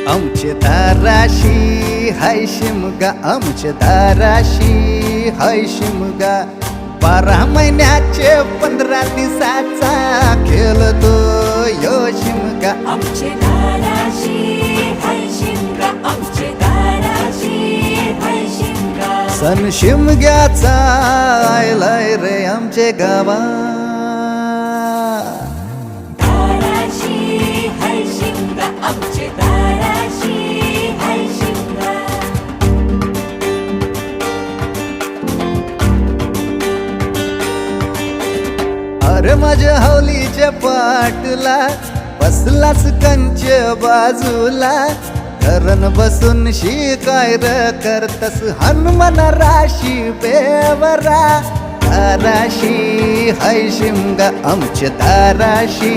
आमचे दाराशी हाय शिमगा, आमचे दाराशी हाय शिमगा. 12 महिन्याचे 15 दिवसाचा खेळतो यो शिमगा. आमचे दाराशी हाय शिमगा, आमचे दाराशी हाय शिमगा. सण शिमग्याचा आयलाय रे आमचे गावा. दाराशी हाय शिमगा, आमचे दाराशी हाय शिमगा. अरे माझ्या हौलीच्या पाटला बसलास कंच बाजूला. धरण बसून शिकाय र करतस हनुमान राशी बेवरा. दाराशी हाय शिमगा, आमच्या दाराशी